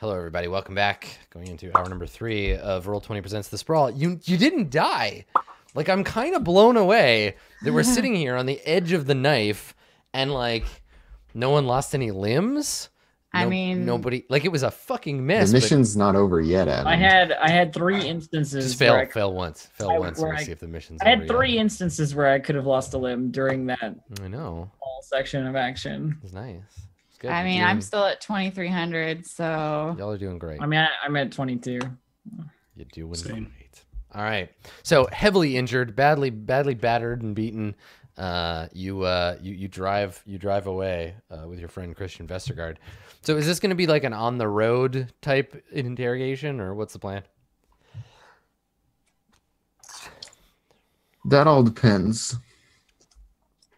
Hello, everybody. Welcome back. Going into hour number 3 of Roll20 Presents The Sprawl. You didn't die. Like, I'm kind of blown away that we're sitting here on the edge of the knife and, like, no one lost any limbs. I mean, nobody. Like, it was a fucking mess. The mission's not over yet, Adam. I had 3 instances. Just fail once. Fail once and see if the mission's over. I had 3 instances where I could have lost a limb during that. I know. Whole section of action. It was nice. It's good. I mean, I'm still at 2,300, so Y'all are doing great. I mean, I'm at 22. You're doing great. All right. So heavily injured, badly battered and beaten. You drive away with your friend Christian Vestergaard. So is this going to be like an on the road type interrogation, or what's the plan? That all depends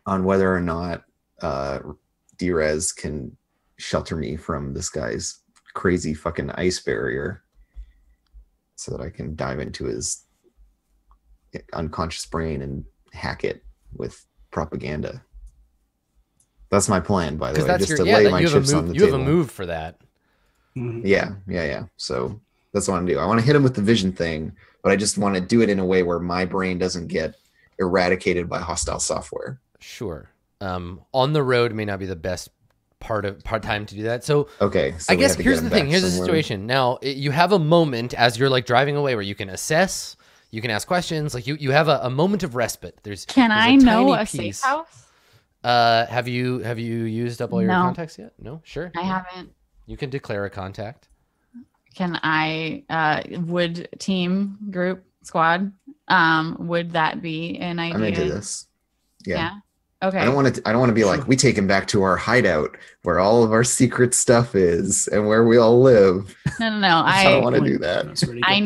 on whether or not Drez can shelter me from this guy's crazy fucking ice barrier so that I can dive into his unconscious brain and hack it with propaganda. That's my plan, by the way, just to lay my chips on the table. You have a move for that. Yeah. So that's what I want to do. I want to hit him with the vision thing, but I just want to do it in a way where my brain doesn't get eradicated by hostile software. Sure. On the road may not be the best part time to do that. So okay. So I guess here's the thing. Here's the situation. Now you have a moment as you're like driving away where you can assess, you can ask questions. Like you have a moment of respite. Can I know a safe house? Have you used up all your contacts yet? No, sure. I haven't. You can declare a contact. Can I? Would team, group, squad? Would that be an idea? I'm into this. Yeah. Okay. I don't want to be like, we take him back to our hideout where all of our secret stuff is and where we all live. No. I don't want to do that. I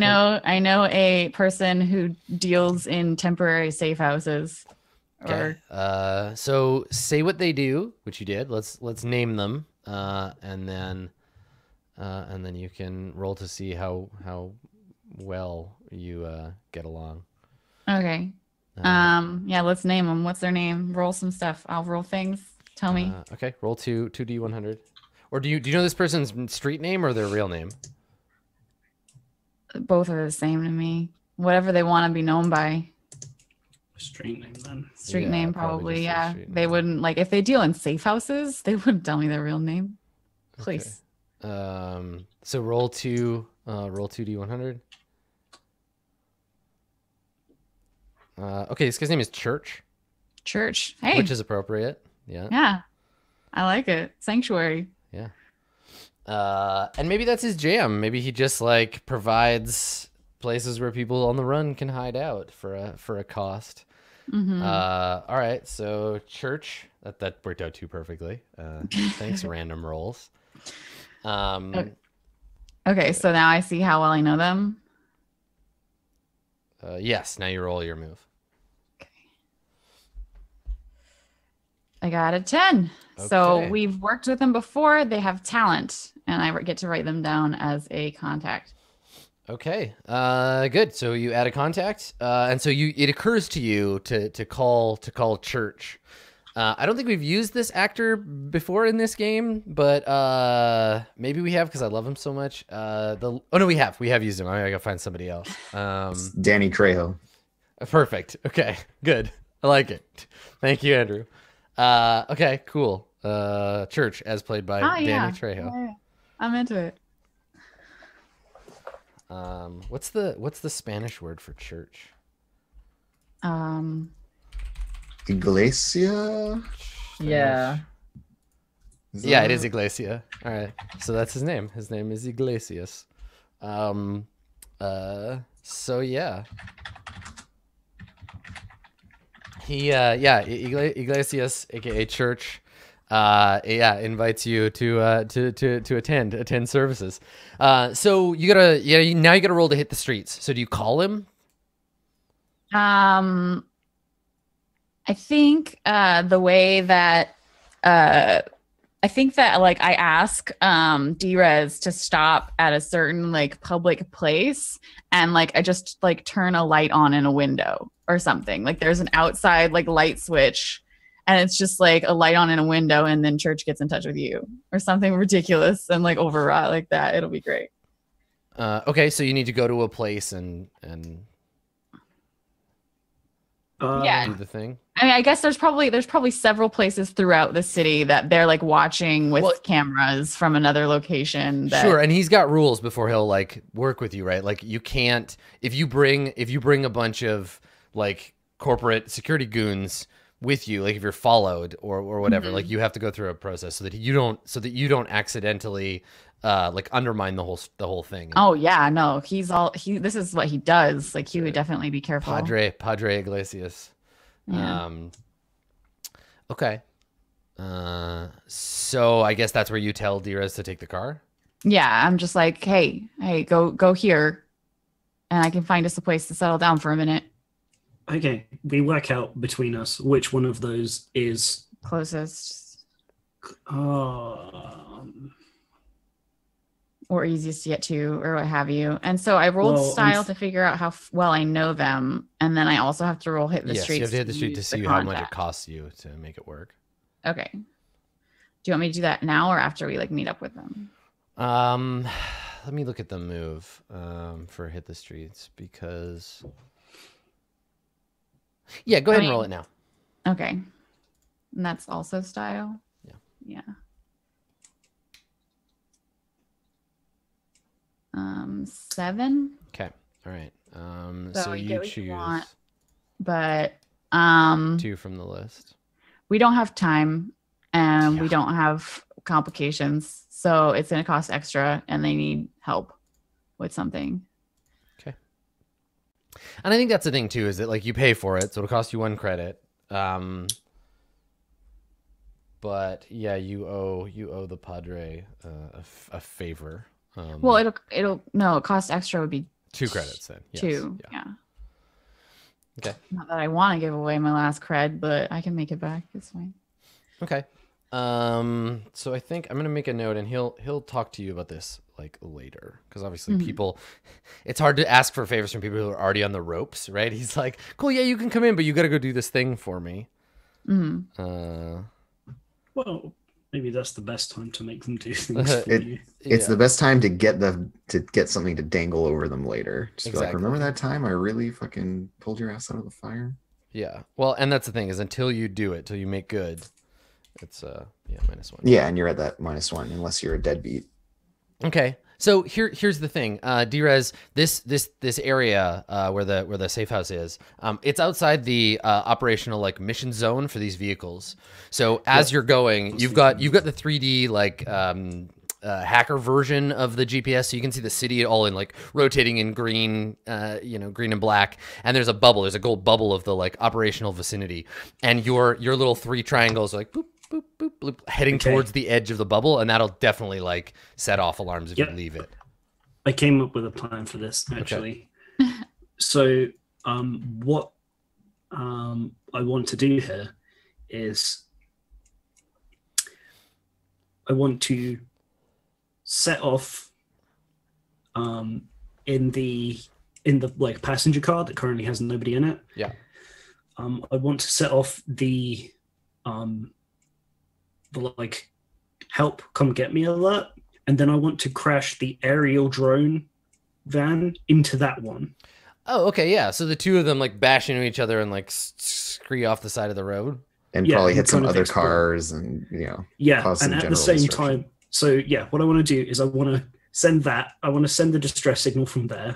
know a person who deals in temporary safe houses. Okay. So say what they do, which you did. Let's name them, and then you can roll to see how well you get along. Okay. Yeah, let's name them. What's their name? Roll some stuff. I'll roll things. Tell me. Okay. Roll 2d100. Or do you know this person's street name or their real name? Both are the same to me. Whatever they want to be known by. Street name then. Street name probably, yeah. They wouldn't, like, if they deal in safe houses, they wouldn't tell me their real name. Please. Okay. So roll 2d100. Okay, this guy's name is Church. Church. Hey. Which is appropriate. Yeah. Yeah. I like it. Sanctuary. Yeah. And maybe that's his jam. Maybe he just like provides places where people on the run can hide out for a cost. Mm-hmm. All right, so Church, that worked out too perfectly. Thanks, random rolls. Okay, so now I see how well I know them. Yes, now you roll your move. Okay. I got a 10. Okay. So we've worked with them before. They have talent, and I get to write them down as a contact. Okay, good. So you add a contact, and so it occurs to you to call Church. I don't think we've used this actor before in this game, but maybe we have because I love him so much. Oh no, we have used him. I gotta find somebody else. Danny Trejo. Perfect. Okay, good. I like it. Thank you, Andrew. Okay, cool. Church as played by Danny Trejo. Yeah. I'm into it. What's the Spanish word for church? Iglesia? Yeah. Yeah, it is Iglesia. All right. So that's his name. His name is Iglesias. So yeah. He Iglesias, aka Church, invites you to attend services. So now you gotta roll to hit the streets. So do you call him? I think the way that I think that like I ask Drez to stop at a certain like public place, and like I just like turn a light on in a window or something. Like there's an outside like light switch, and it's just like a light on in a window, and then church gets in touch with you or something ridiculous and like overwrought like that. It'll be great. Okay, so you need to go to a place and Yeah. do the thing. I mean, I guess there's probably several places throughout the city that they're like watching with cameras from another location. Sure, and he's got rules before he'll like work with you, right? Like you can't if you bring a bunch of like corporate security goons with you, like if you're followed or whatever, like you have to go through a process so that you don't accidentally like undermine the whole thing. Oh yeah, no, this is what he does. Like he would definitely be careful. Padre Iglesias. Yeah. Okay. So I guess that's where you tell Direz to take the car? Yeah, I'm just like, hey, go here, and I can find us a place to settle down for a minute. Okay, we work out between us which one of those is Closest um or easiest to get to or what have you. And so I rolled style to figure out how well I know them, and then I also have to roll hit the street. Yes, you have to hit the street to see how much it costs you to make it work. Okay. Do you want me to do that now or after we like meet up with them? Let me look at the move for hit the streets because yeah, go ahead and roll it now. Okay. And that's also style? Yeah. Yeah. 7. Okay. All right. So you get what choose you want, but 2 from the list. we don't have time and we Yeah. don't have complications, so it's going to cost extra and they need help with something. Okay. And I think that's the thing too, is that like you pay for it, so it'll cost you 1 credit. But yeah, you owe the Padre a favor. Well, it costs extra would be 2 credits then. Yes. 2. Yeah. Yeah. Okay. Not that I want to give away my last cred, but I can make it back. It's fine. Okay. So I think I'm gonna make a note, and he'll talk to you about this like later, because obviously people, it's hard to ask for favors from people who are already on the ropes, right? He's like, cool, yeah, you can come in, but you got to go do this thing for me. well, maybe that's the best time to make them do things for you. It's the best time to get something to dangle over them later. Just be like, Exactly. remember that time I really fucking pulled your ass out of the fire? Yeah. Well, and that's the thing, is until you do it, till you make good, it's -1. Yeah, and you're at that -1 unless you're a deadbeat. Okay. So here's the thing, Direz, this area where the safe house is, it's outside the operational like mission zone for these vehicles. So as you're going, you've got the 3D like hacker version of the GPS, so you can see the city all in like rotating in green, green and black, and there's a gold bubble of the like operational vicinity, and your little 3 triangles are like boop, boop, boop, boop, heading towards the edge of the bubble, and that'll definitely like set off alarms if you leave it. I came up with a plan for this actually. So what I want to do here is I want to set off in the like passenger car that currently has nobody in it. Yeah. I want to set off the like help come get me alert, and then I want to crash the aerial drone van into that one. Oh, okay, yeah. So the 2 of them like bash into each other and like scree off the side of the road. And Yeah, probably and hit some kind of other explode. cars and cause some And at the general same disruption. time, so yeah, what I want to do is I want to send the distress signal from there.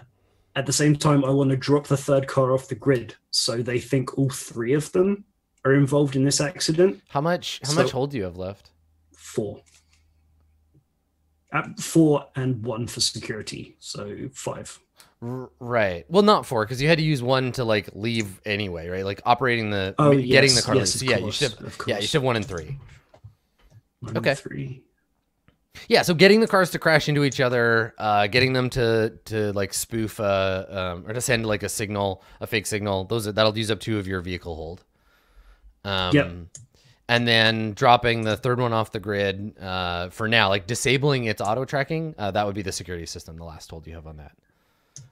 At the same time, I want to drop the 3rd car off the grid, so they think all 3 of them are involved in this accident. How much hold do you have left? 4. 4 and 1 for security, so 5. Right. Well, not 4, because you had to use 1 to like leave anyway, right? Like operating the getting yes, the car. yes, So of yeah, course, you of should have 1 and 3. 1 Okay. and 3. Yeah, so getting the cars to crash into each other, getting them to like spoof or to send like a fake signal. That'll use up 2 of your vehicle hold. Yep. And then dropping the 3rd one off the grid for now, like disabling its auto tracking. That would be the security system. The last hold you have on that.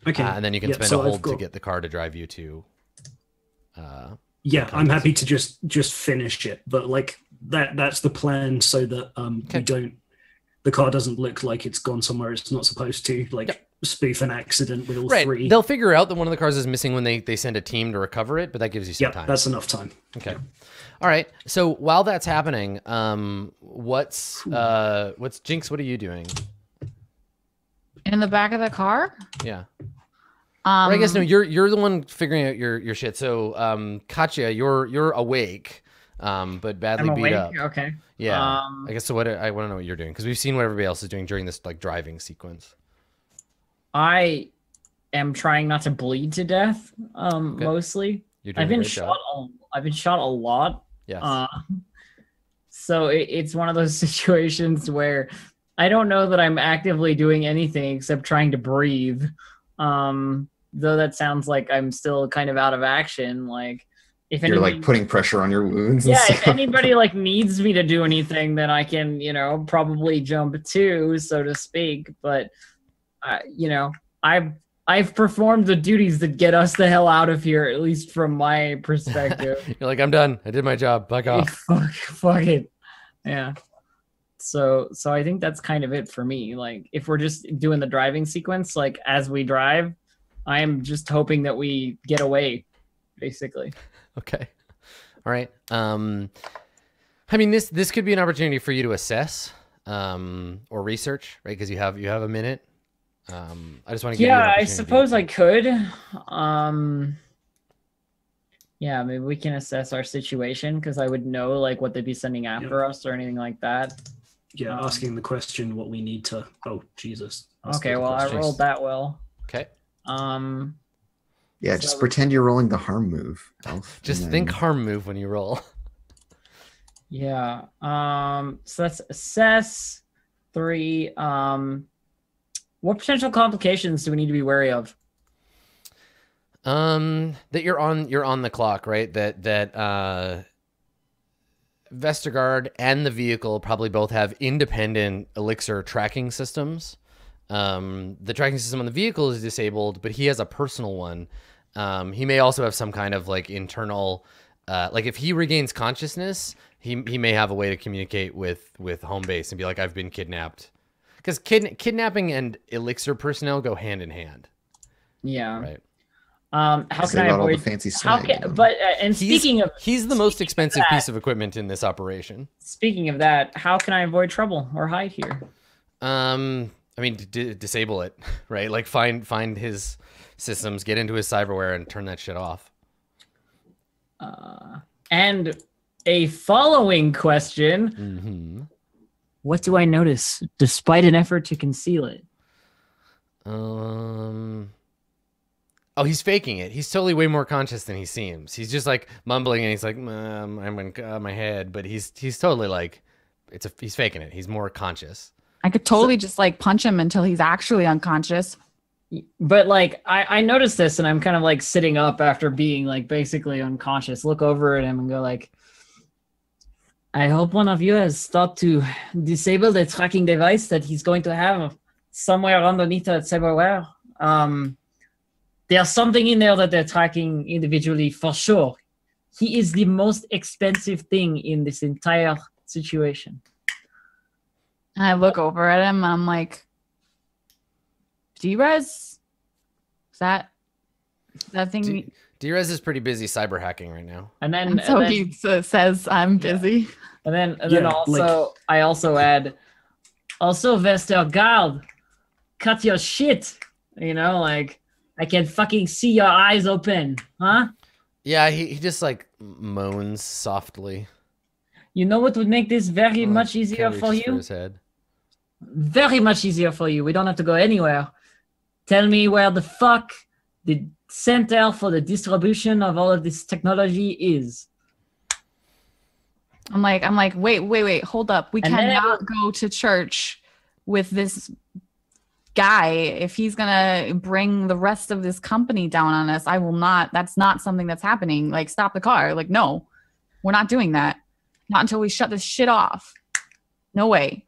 Okay. And then you can spend so a I've hold to got- get the car to drive you to Yeah, I'm happy to just finish it, but like that's the plan so that the car doesn't look like it's gone somewhere it's not supposed to, like spoof an accident with all three. They'll figure out that one of the cars is missing when they send a team to recover it, but that gives you some time. That's enough time. Okay. All right. So while that's happening, what's Jinx, what are you doing? In the back of the car? Yeah. Or I guess no, you're the one figuring out your shit. So Katya, you're awake, but badly I'm beat awake? up. Okay. Yeah. I guess so. I want to know what you're doing because we've seen what everybody else is doing during this like driving sequence. I am trying not to bleed to death. Mostly. You're doing I've been shot. I've been shot a lot. Yes. So it's one of those situations where I don't know that I'm actively doing anything except trying to breathe. Though that sounds like I'm still kind of out of action. Like if You're like putting pressure on your wounds. Yeah, if anybody like needs me to do anything, then I can, probably jump to, so to speak. But I've performed the duties that get us the hell out of here, at least from my perspective. You're like, I'm done. I did my job. Back off. Fuck it. Yeah. So I think that's kind of it for me. Like if we're just doing the driving sequence, like as we drive, I am just hoping that we get away, basically. Okay. All right. I mean, this could be an opportunity for you to assess or research, right? Because you have a minute. I just want to give you an I opportunity suppose I could. Yeah, maybe we can assess our situation because I would know like what they'd be sending after us or anything like that. Yeah, asking the question what we need to. Oh Jesus. Okay, well I rolled that well. Okay. Yeah, just pretend you're rolling the harm move, Elf. Just think harm move when you roll. Yeah. So that's assess 3. What potential complications do we need to be wary of? That you're on the clock, right? That Vestergaard and the vehicle probably both have independent elixir tracking systems. The tracking system on the vehicle is disabled, but he has a personal one. He may also have some kind of like internal, like if he regains consciousness, he may have a way to communicate with home base and be like, I've been kidnapped. Because kidnapping and elixir personnel go hand in hand. Yeah. Right. How can I avoid all the fancy swag? He's the most expensive piece of equipment in this operation. Speaking of that, how can I avoid trouble or hide here? I mean, disable it, right? Like find his systems, get into his cyberware, and turn that shit off. And a following question. Mm-hmm. What do I notice despite an effort to conceal it? Oh, he's faking it. He's totally way more conscious than he seems. He's just like mumbling and he's like, I'm in my head, but he's totally like, he's faking it. He's more conscious. I could totally just like punch him until he's actually unconscious. But like, I noticed this and I'm kind of like sitting up after being like basically unconscious, look over at him and go like, I hope one of you has thought to disable the tracking device that he's going to have somewhere underneath that cyberware. There's something in there that they're tracking individually for sure. He is the most expensive thing in this entire situation. And I look over at him and I'm like, D-Res? Is that thing? D-Res is pretty busy cyber hacking right now. And then he says I'm busy. And then also I also add, also Vestergaard, cut your shit. Like I can fucking see your eyes open, huh? Yeah, he just like moans softly. You know what would make this very much easier for you? His head. Very much easier for you. We don't have to go anywhere. Tell me where the fuck the center for the distribution of all of this technology is. I'm like, wait, hold up. We cannot go to church with this guy if he's gonna bring the rest of this company down on us. I will not. That's not something that's happening. Like, stop the car. Like, no, we're not doing that. Not until we shut this shit off. No way.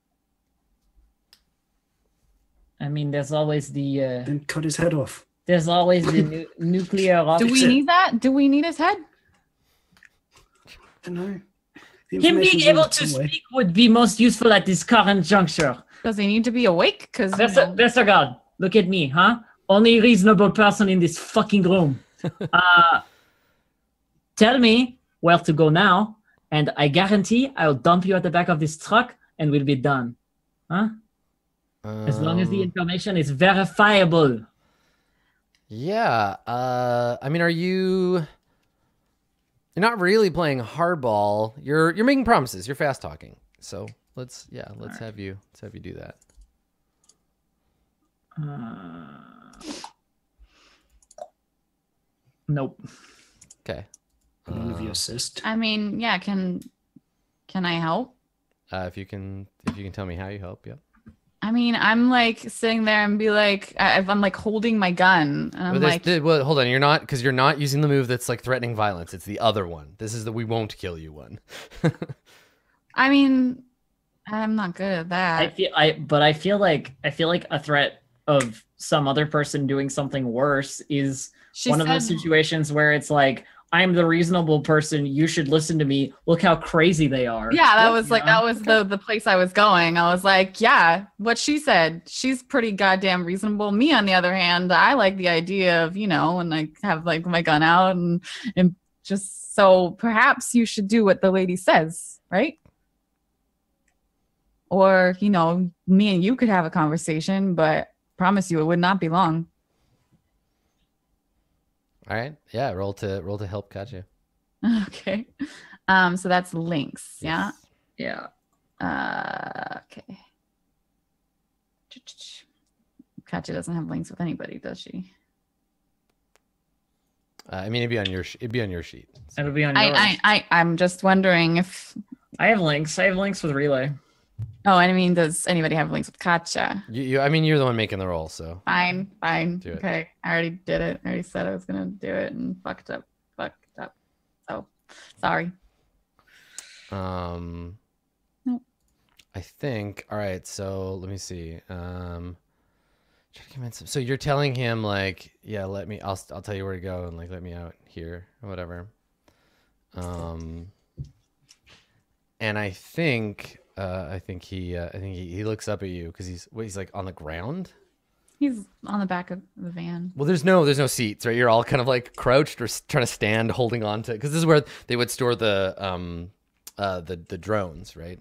I mean, there's always the then cut his head off. There's always the nuclear option. Do we need that? Do we need his head? don't know. The Him being information's able in to some way. speak would be most useful at this current juncture. Does he need to be awake? Because Vestergaard, look at me, huh? Only reasonable person in this fucking room. Tell me where to go now, and I guarantee I'll dump you at the back of this truck, and we'll be done. Huh? As long as the information is verifiable. Yeah. I mean, you're not really playing hardball. You're making promises. You're fast talking. So let's have you do that. Nope. Okay. Move your assist. I mean, yeah. Can I help? If you can tell me how you help, yeah. I mean, I'm like sitting there and be like, I'm like holding my gun, and I'm like, hold on, you're not using the move that's like threatening violence. It's the other one. This is the we won't kill you one. I mean, I'm not good at that. I feel like a threat of some other person doing something worse is one of those situations where it's like, I'm the reasonable person. You should listen to me. Look how crazy they are. Yeah, that was the place I was going. I was like, yeah, what she said. She's pretty goddamn reasonable. Me, on the other hand, I like the idea of, and I have like my gun out and just so perhaps you should do what the lady says, right? Or, me and you could have a conversation, but promise you it would not be long. All right. Yeah. Roll to help Katya. Okay. So that's links. Yeah. Yeah. Okay. Katya doesn't have links with anybody, does she? I mean, it'd be on your sheet. So. It'll be on yours. I'm just wondering if I have links. I have links with Relay. Oh, I mean, does anybody have links with Katya? I mean, you're the one making the roll, so. Fine. Do it. Okay, I already did it. I already said I was gonna do it and fucked up. So, sorry. Nope. I think. All right. So let me see. So you're telling him like, yeah, I'll tell you where to go and like let me out here or whatever. And I think he looks up at you because he's like on the ground. He's on the back of the van. Well, there's no seats, right? You're all kind of like crouched or trying to stand, holding on to, because this is where they would store the drones, right?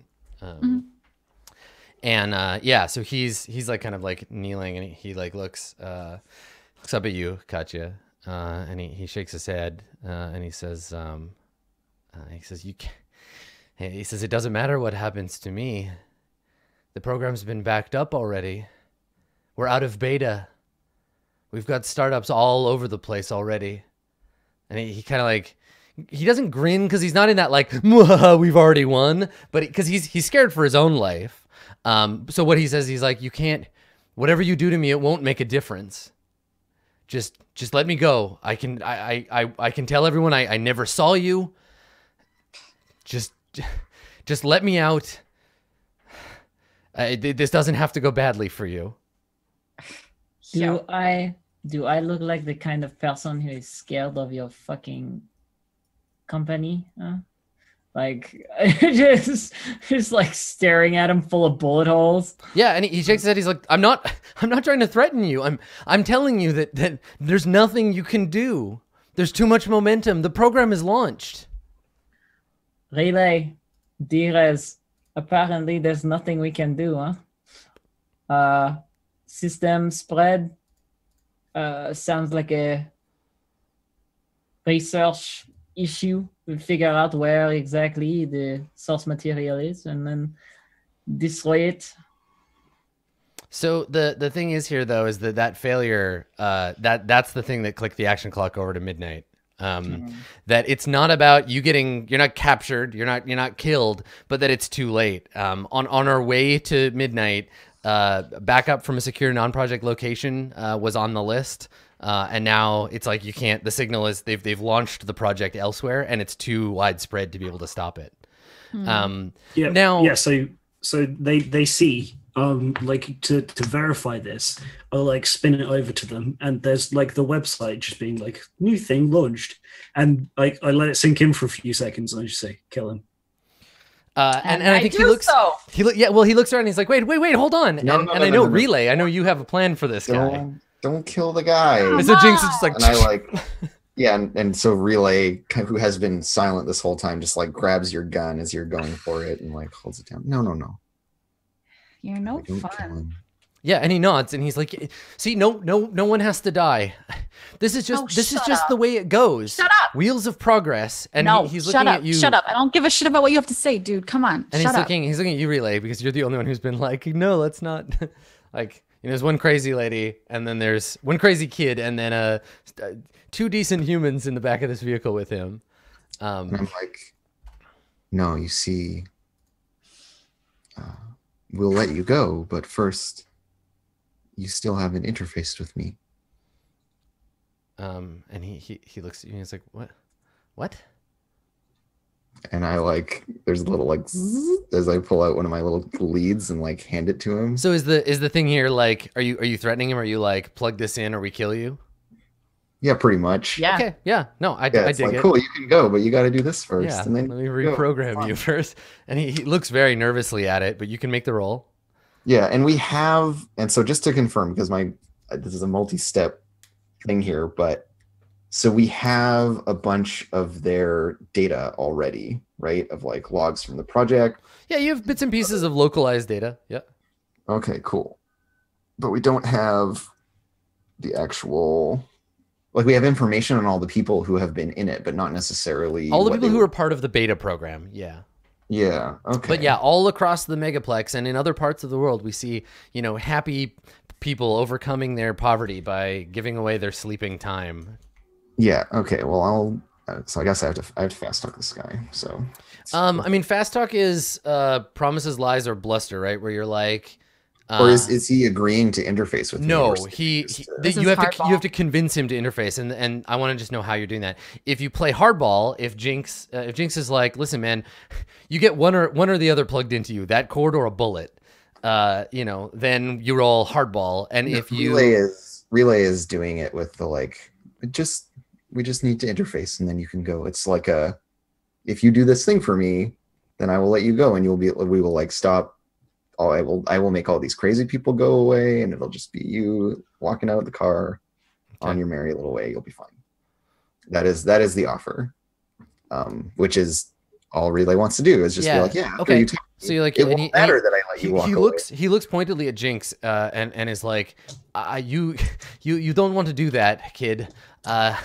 And yeah, so he's like kind of like kneeling, and he like looks up at you, Katya, and he shakes his head, and he says you can't. He says, it doesn't matter what happens to me. The program's been backed up already. We're out of beta. We've got startups all over the place already. And he kind of like, he doesn't grin because he's not in that like, we've already won, but because he's scared for his own life. So what he says, he's like, you can't, whatever you do to me, it won't make a difference. Just let me go. I can tell everyone I never saw you. Just let me out. This doesn't have to go badly for you. Do I look like the kind of person who is scared of your fucking company? Huh? Like just like staring at him full of bullet holes. Yeah, and he shakes his head. He's like, I'm not trying to threaten you. I'm telling you that there's nothing you can do. There's too much momentum. The program is launched. Relay, Direz, apparently there's nothing we can do, huh? System spread sounds like a research issue. We'll figure out where exactly the source material is and then destroy it. So the thing is here though is that failure that's the thing that clicked the action clock over to midnight. That it's not about you're not captured, you're not killed, but that it's too late. On our way to midnight, backup from a secure non-project location was on the list, and now it's like you can't. The signal is they've launched the project elsewhere, and it's too widespread to be able to stop it. So they see like to verify this, I'll like spin it over to them, and there's like the website just being like new thing launched, and I let it sink in for a few seconds, and I just say kill him. And I think he looks. So. He looks around. And he's like, wait, hold on. No, and no, and no, I know no, no. Relay. I know you have a plan for this guy. Don't kill the guy. And so Jinx is just like, And I like, yeah, and so Relay, who has been silent this whole time, just like grabs your gun as you're going for it and like holds it down. No. You're no Don't kill fun. him. yeah, and he nods and he's like, see, no one has to die. This is just the way it goes. Shut up. Wheels of progress. And No, he's shut looking up. at you. Shut up. I don't give a shit about what you have to say, dude. Come on. And Shut up. he's looking at you, Relay, because you're the only one who's been like, no, let's not. Like, there's one crazy lady, and then there's one crazy kid, and then two decent humans in the back of this vehicle with him. And I'm like, no, you see, we'll let you go, but first, you still haven't interfaced with me. And he looks at you and he's like, what? And I like, there's a little like, zzz, as I pull out one of my little leads and like hand it to him. So is the thing here like, are you threatening him? Are you like, plug this in or we kill you? Yeah, pretty much. Yeah. Okay, yeah, no, I Yeah, it's dig like, it. cool, you can go, but you got to do this first. Yeah, And then let me go. reprogram you first. And he looks very nervously at it, but you can make the roll. Yeah, and we have, and so just to confirm, because this is a multi-step thing here, but so we have a bunch of their data already, right? Of like logs from the project. Yeah, you have bits and pieces of localized data. Yeah. Okay, cool. But we don't have the actual, like we have information on all the people who have been in it, but not necessarily All the what people they who were- are part of the beta program. Yeah. Yeah, okay. But yeah, all across the megaplex and in other parts of the world, we see, happy people overcoming their poverty by giving away their sleeping time. Yeah, okay. Well, so I guess I have to fast talk this guy. So I mean, fast talk is promises, lies, or bluster, right? Where you're like, or is he agreeing to interface with me? no, or is he just, This you is have to hardball. convince him to interface, and I want to just know how you're doing that. If you play hardball, if Jinx is like, listen, man, you get one or the other plugged into you, that cord or a bullet, then you roll hardball, and if you Relay is doing it with the like, we just need to interface and then you can go. It's like if you do this thing for me, then I will let you go and we will like stop. I will make all these crazy people go away and it'll just be you walking out of the car on your merry little way. You'll be fine. That is the offer, which is all Relay wants to do is just be like, yeah, okay. You take So you're like, it and won't matter that I let you walk away. He looks pointedly at Jinx and is like, you don't want to do that, kid. I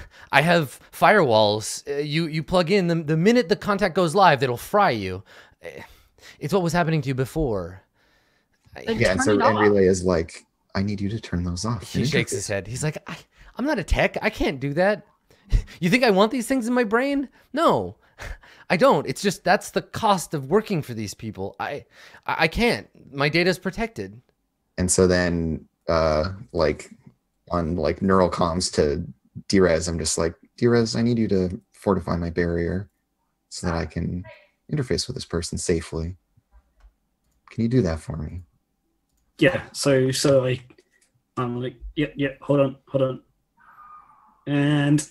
have firewalls. You plug in the minute the contact goes live, it'll fry you. It's what was happening to you before. Yeah, and so Relay is like, I need you to turn those off. He shakes his head. He's like, I'm not a tech. I can't do that. You think I want these things in my brain? No, I don't. It's just that's the cost of working for these people. I can't. My data is protected. And so then, like on like neural comms to Drez, I'm just like, Drez, I need you to fortify my barrier so that I can interface with this person safely. Can you do that for me? Yeah, so I'm like, yeah, hold on. And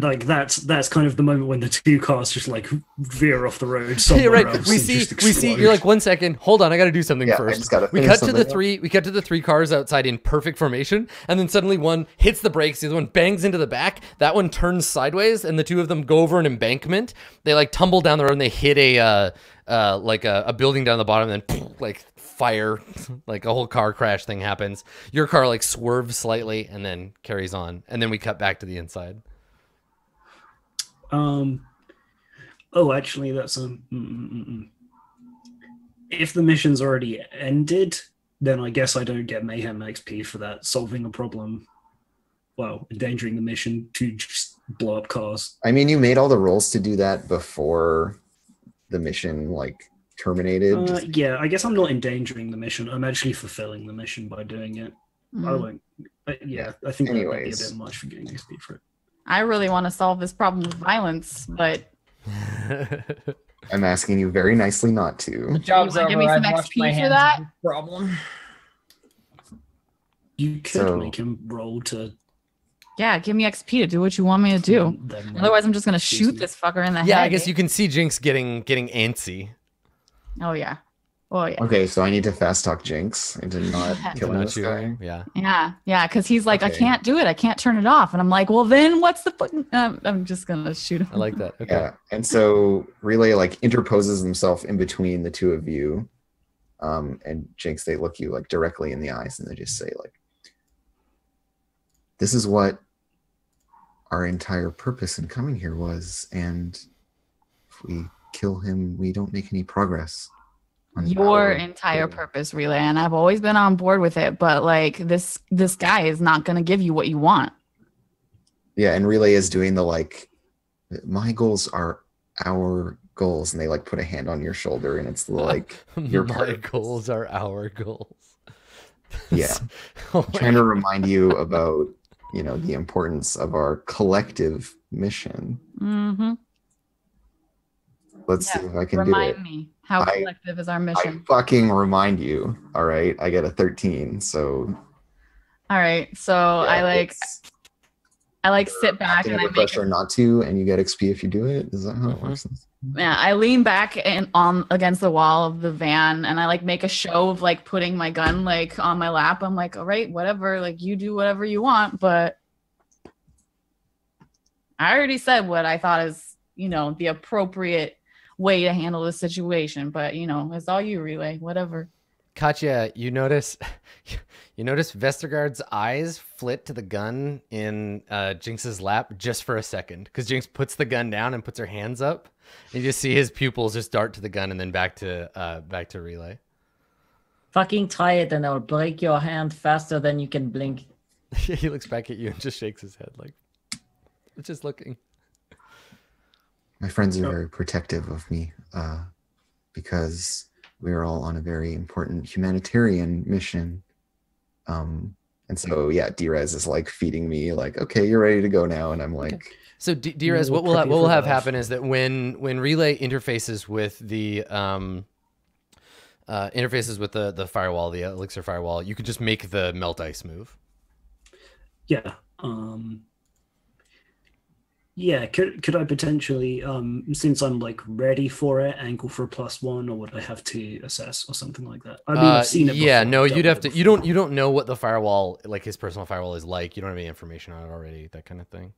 like that's kind of the moment when the two cars just like veer off the road somewhere Right. else We and just see. explode. You're like, 1 second. Hold on. I got to do something Yeah, I first. just gotta We finish cut to the something three. We cut to the three cars outside in perfect formation, and then suddenly one hits the brakes. The other one bangs into the back. That one turns sideways, and the two of them go over an embankment. They like tumble down the road, and they hit a building down the bottom, and then like fire, like a whole car crash thing happens. Your car like swerves slightly, and then carries on, and then we cut back to the inside. Actually, that's if the mission's already ended, then I guess I don't get Mayhem XP for that. Solving a problem, well, endangering the mission to just blow up cars. I mean, you made all the rolls to do that before the mission like terminated. Yeah, I guess I'm not endangering the mission. I'm actually fulfilling the mission by doing it. I won't. I think that might be a Anyways. bit much for getting XP for it. I really want to solve this problem with violence, but I'm asking you very nicely not The to. job's wanna over. give me some I've washed XP my for hands that? of this problem. You could So- make him roll to. Yeah, give me XP to do what you want me to do. Then Otherwise, I'm just gonna Excuse shoot me. this fucker in the head. Yeah, I guess you can see Jinx getting antsy. Oh yeah. Oh yeah. Okay, so I need to fast talk Jinx into not killing Not this you. guy. Yeah. Yeah, because he's like, I Okay. can't do it. I can't turn it off. And I'm like, well, then what's the fucking? I'm just gonna shoot him. I like that. Okay. Yeah, and so Relay like interposes himself in between the two of you, and Jinx, they look you like directly in the eyes, and they just say like, "This is what our entire purpose in coming here was, and if we kill him, we don't make any progress." on Your our entire goal." purpose, Relay, and I've always been on board with it. But like this guy is not gonna give you what you want. Yeah, and Relay is doing the like, my goals are our goals, and they like put a hand on your shoulder, and it's like your My part. goals are our goals. Yeah. Oh my Trying to remind you about, the importance of our collective mission. Mm-hmm. Let's Yeah, see if I can Remind do it. me how I- collective is our I mission. fucking remind you. All right, I get a 13, so All right, so yeah, I like sit back acting and I under make pressure not to, and you get XP if you do it. Is that how it works? yeah, I lean back and on against the wall of the van and I like make a show of like putting my gun like on my lap. I'm like, all right, whatever, like you do whatever you want, but I already said what I thought is, the appropriate way to handle the situation, but it's all you, Relay, whatever. Katya, you notice Vestergaard's eyes flit to the gun in Jinx's lap just for a second, because Jinx puts the gun down and puts her hands up, and you just see his pupils just dart to the gun and then back to Relay. Fucking try it, and I'll break your hand faster than you can blink. He looks back at you and just shakes his head like, just looking. My friends are very protective of me because we are all on a very important humanitarian mission. And so, yeah, Drez is like feeding me like, okay, you're ready to go now. And I'm like, So Drez, we'll what prep you will for have life. happen is that when Relay interfaces with the firewall, the elixir firewall, you can just make the melt ice move. Yeah. Yeah, could I potentially, since I'm like ready for it, angle for a +1, or would I have to assess or something like that? I mean, I've seen it. Yeah, before, no, I've you'd dealt have to. with it You before. don't know what the firewall, like his personal firewall, is like. You don't have any information on it already. That kind of thing.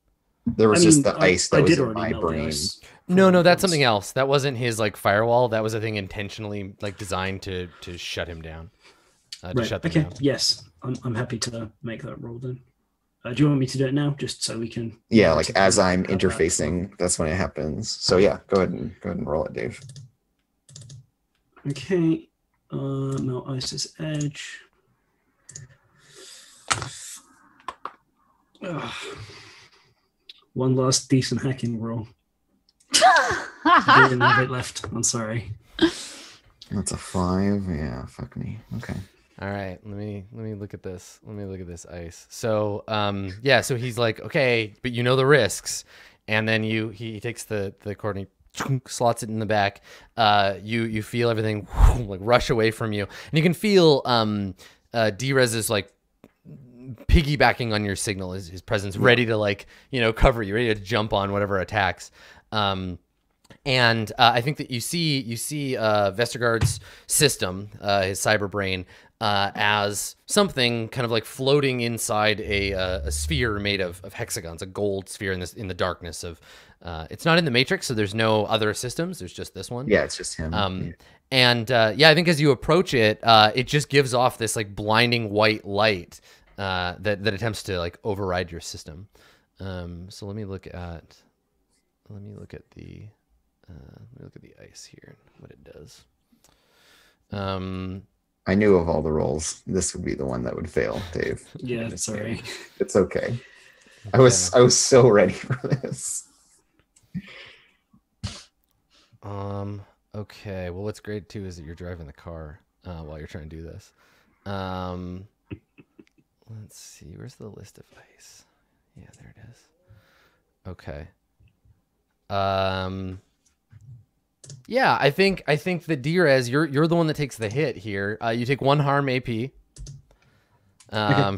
there was I just mean, the ice that I was did in already my melt the brain. ice No, for that's once. something else. That wasn't his like firewall. That was a thing intentionally like designed to shut him down. To Right. shut them Okay. down. Yes, I'm happy to make that roll then. Do you want me to do it now, just so we can? Yeah, like as I'm have that? interfacing, that's when it happens. So yeah, go ahead and roll it, Dave. Okay. Melt ice's edge. Ugh. One last decent hacking roll. I didn't have it left. I'm sorry. That's a 5. Yeah, fuck me. Okay. All right, let me look at this. Let me look at this ice. So, yeah, so he's like, okay, but you know the risks, and then he takes the cord and he slots it in the back. You feel everything like rush away from you, and you can feel Drez is like piggybacking on your signal. His presence, ready to like cover you, ready to jump on whatever attacks. And I think that you see Vestergaard's system, his cyber brain, as something kind of like floating inside a sphere made of hexagons, a gold sphere in the darkness of. It's not in the Matrix, so there's no other systems. There's just this one. Yeah, it's just him. And yeah, I think as you approach it, it just gives off this like blinding white light that attempts to like override your system. So let me look at the ice here, what it does. I knew of all the rolls, this would be the one that would fail, Dave. Yeah, sorry. It's okay. I was so ready for this. Okay. Well, what's great too is that you're driving the car while you're trying to do this. Let's see. Where's the list of ice? Yeah, there it is. Okay. Yeah, I think that Drez, you're the one that takes the hit here. You take 1 harm AP.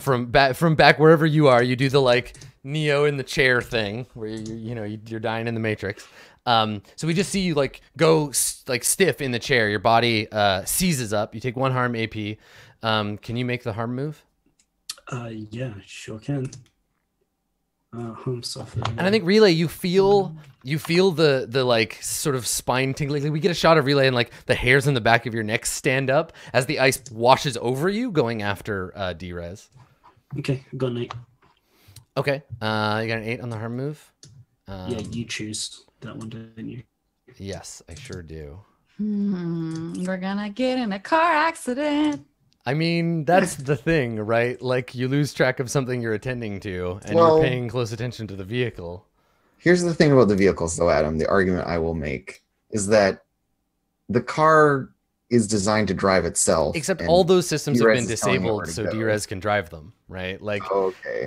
From back wherever you are, you do the like Neo in the chair thing where you're dying in the Matrix. So we just see you like go like stiff in the chair. Your body seizes up. You take 1 harm AP. Can you make the harm move? Yeah, sure can. Home suffer. And I think Relay, you feel the like sort of spine tingling. We get a shot of Relay and like the hairs in the back of your neck stand up as the ice washes over you, going after Drez. Okay, I got an 8. Okay, you got an 8 on the harm move. Yeah, you choose that one, didn't you? Yes, I sure do. We're gonna get in a car accident. I mean, that's the thing, right? Like, you lose track of something you're attending to, and you're paying close attention to the vehicle. Here's the thing about the vehicles, though, Adam. The argument I will make is that the car is designed to drive itself. Except all those systems have been disabled, so Drez can drive them, right? Like,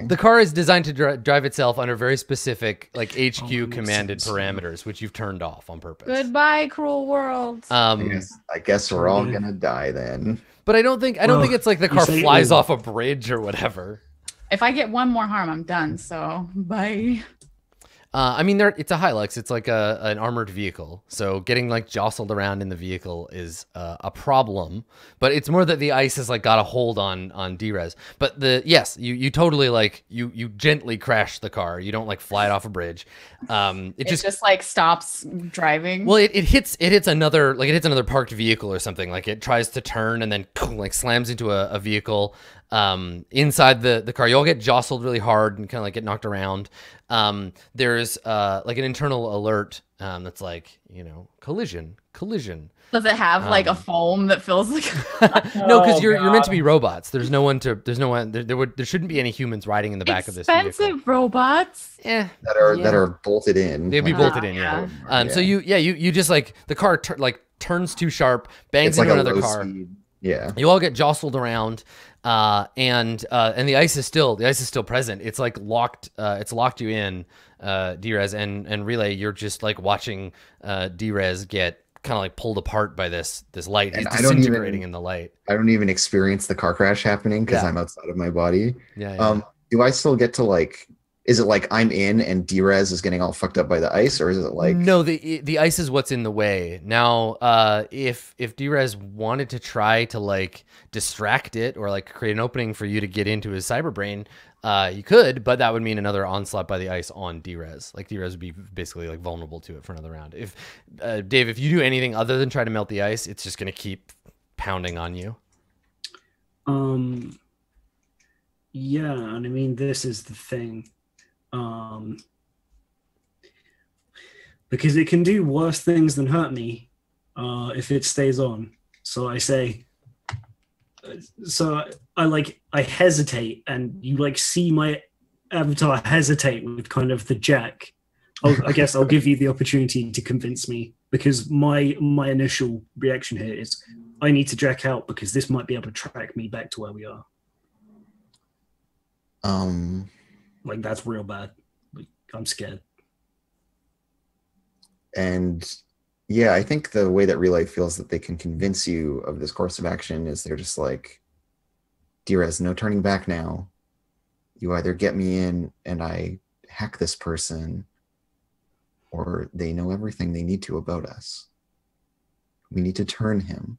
the car is designed to drive itself under very specific, like, HQ commanded parameters, which you've turned off on purpose. Goodbye, cruel world. I guess we're all gonna die then. But I don't think it's like the car flies off a bridge or whatever. If I get 1 more harm, I'm done. So bye. I mean, it's a Hilux. It's like an armored vehicle. So getting like jostled around in the vehicle is a problem. But it's more that the ice has like got a hold on Drez. But yes, you totally like you gently crash the car. You don't like fly it off a bridge. It just like stops driving. Well, it hits another parked vehicle or something. Like it tries to turn and then like slams into a vehicle inside the car. You all get jostled really hard and kind of like get knocked around. There's like an internal alert that's like, collision. Does it have like a foam that feels like No, because you're meant to be robots. There shouldn't be any humans riding in the back of this vehicle. Expensive robots. That are bolted in. They'd be bolted in, yeah. So you just like the car turns too sharp, bangs into another car. Speed. Yeah. You all get jostled around. And the ice is still present. It's like locked. It's locked you in, Drez, and Relay. You're just like watching Drez get kind of like pulled apart by this light. He's disintegrating in the light. I don't even experience the car crash happening because I'm outside of my body. Yeah. Do I still get to like? Is it like I'm in and Drez is getting all fucked up by the ice, or is it like no? The ice is what's in the way now. If Drez wanted to try to like distract it or like create an opening for you to get into his cyber brain, you could, but that would mean another onslaught by the ice on Drez. Like Drez would be basically like vulnerable to it for another round. If Dave, if you do anything other than try to melt the ice, it's just gonna keep pounding on you. Yeah, and I mean this is the thing. Because it can do worse things than hurt me if it stays on. So I say, I hesitate, and you like see my avatar hesitate with kind of the jack. I guess I'll give you the opportunity to convince me, because my initial reaction here is I need to jack out because this might be able to track me back to where we are. Like that's real bad. Like, I'm scared. And yeah, I think the way that Relay feels that they can convince you of this course of action is they're just like, Drez, no turning back now. You either get me in and I hack this person, or they know everything they need to about us. We need to turn him.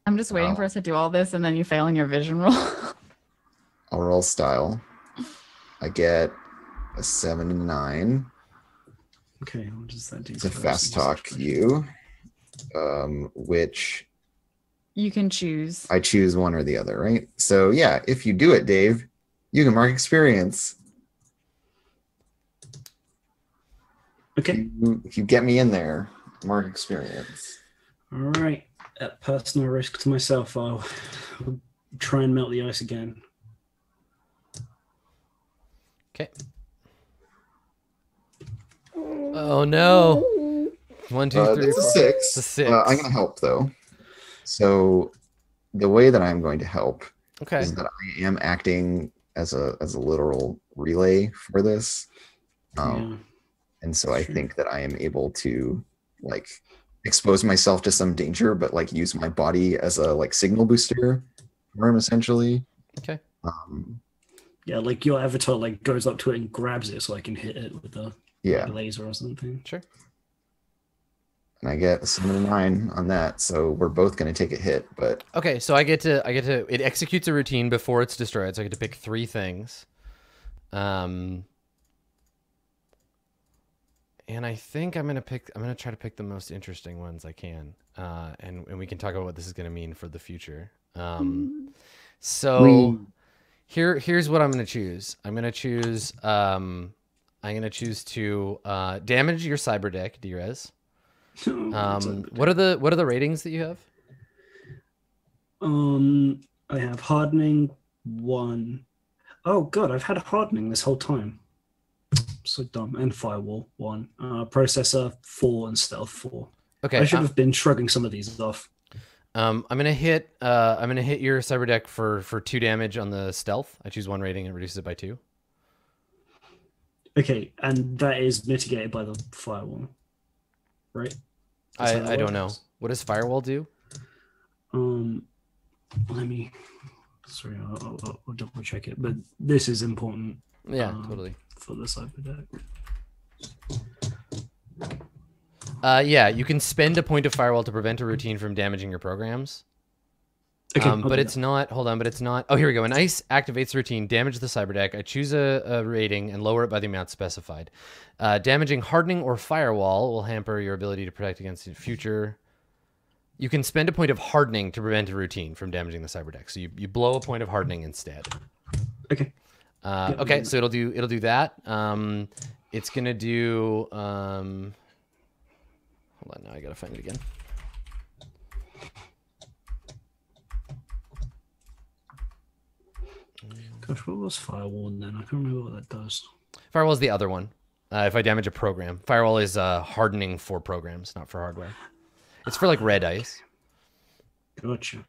I'm just waiting for us to do all this, and then you fail in your vision roll. I'll roll style. I get a 7 and 9. Okay, what does that do? It's a fast talk you, which you can choose. I choose one or the other, right? So yeah, if you do it, Dave, you can mark experience. Okay. If you get me in there, mark experience. All right. At personal risk to myself, I'll try and melt the ice again. Okay. Oh no! 1, 2, 3. It's a 6. It's a 6. I'm gonna help though. So the way that I'm going to help is that I am acting as a literal relay for this. And so I think that I am able to like expose myself to some danger, but like use my body as a like signal booster for him essentially. Okay. Yeah, like your avatar like goes up to it and grabs it so I can hit it with a laser or something. Sure. And I get a 7 and 9 on that, so we're both going to take a hit. But okay, so I get to. It executes a routine before it's destroyed, so I get to pick 3 things. And I think I'm gonna try to pick the most interesting ones I can, and we can talk about what this is gonna mean for the future. So here's what I'm gonna choose. I'm gonna choose to damage your cyber deck, Drez. What are the ratings that you have? I have hardening 1. Oh god, I've had hardening this whole time. So dumb. And firewall 1. Processor 4 and stealth 4. Okay, I should have been shrugging some of these off. I'm gonna hit your cyber deck for 2 damage on the stealth. I choose 1 rating and reduces it by 2. Okay, and that is mitigated by the firewall, right? I don't know. What does firewall do? Let me. Sorry, I'll double check it. But this is important. Yeah, totally. For the cyber deck. Yeah, you can spend a point of firewall to prevent a routine from damaging your programs. Okay, but it's not. Hold on, but it's not. Oh, here we go. An ice activates the routine. Damage the cyber deck. I choose a rating and lower it by the amount specified. Damaging hardening or firewall will hamper your ability to protect against the future. You can spend a point of hardening to prevent a routine from damaging the cyber deck. So you blow a point of hardening instead. Okay. Okay, so it'll do that. It's gonna do. Hold on, now I gotta find it again. Gosh, what was firewall then? I can't remember what that does. Firewall is the other one. If I damage a program, firewall is hardening for programs, not for hardware. It's for like red ice. Gotcha.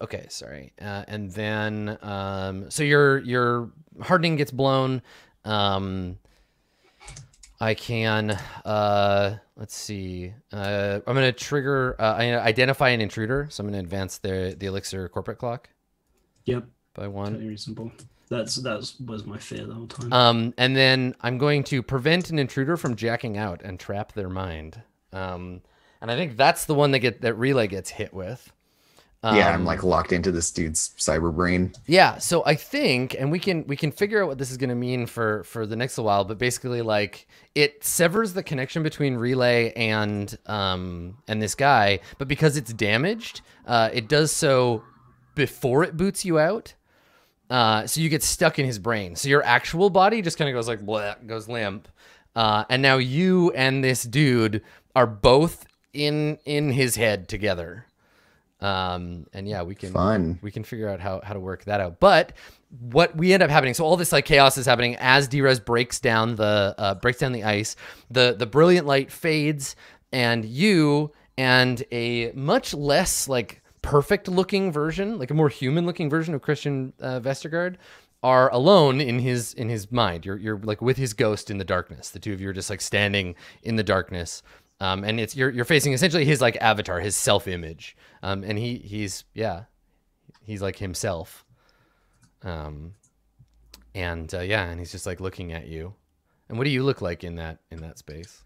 Okay, sorry. And then so your hardening gets blown. I can let's see. I'm gonna trigger identify an intruder, so I'm gonna advance the elixir corporate clock. Yep. By 1. Totally reasonable. That was my fear the whole time. And then I'm going to prevent an intruder from jacking out and trap their mind. And I think that's the one that relay gets hit with. Yeah, I'm like locked into this dude's cyber brain. Yeah, so I think, and we can figure out what this is going to mean for the next little while. But basically, like it severs the connection between relay and this guy. But because it's damaged, it does so before it boots you out. So you get stuck in his brain. So your actual body just kind of goes like blah, goes limp. And now you and this dude are both in his head together. And yeah, we can figure out how to work that out. But what we end up happening, so all this like chaos is happening as Drez breaks down the ice. The brilliant light fades, and you and a much less like perfect looking version, like a more human looking version of Christian Vestergaard, are alone in his mind. You're like with his ghost in the darkness. The two of you are just like standing in the darkness. And it's you're facing essentially his like avatar, his self-image. And he's like himself. And he's just like looking at you. And what do you look like in that space?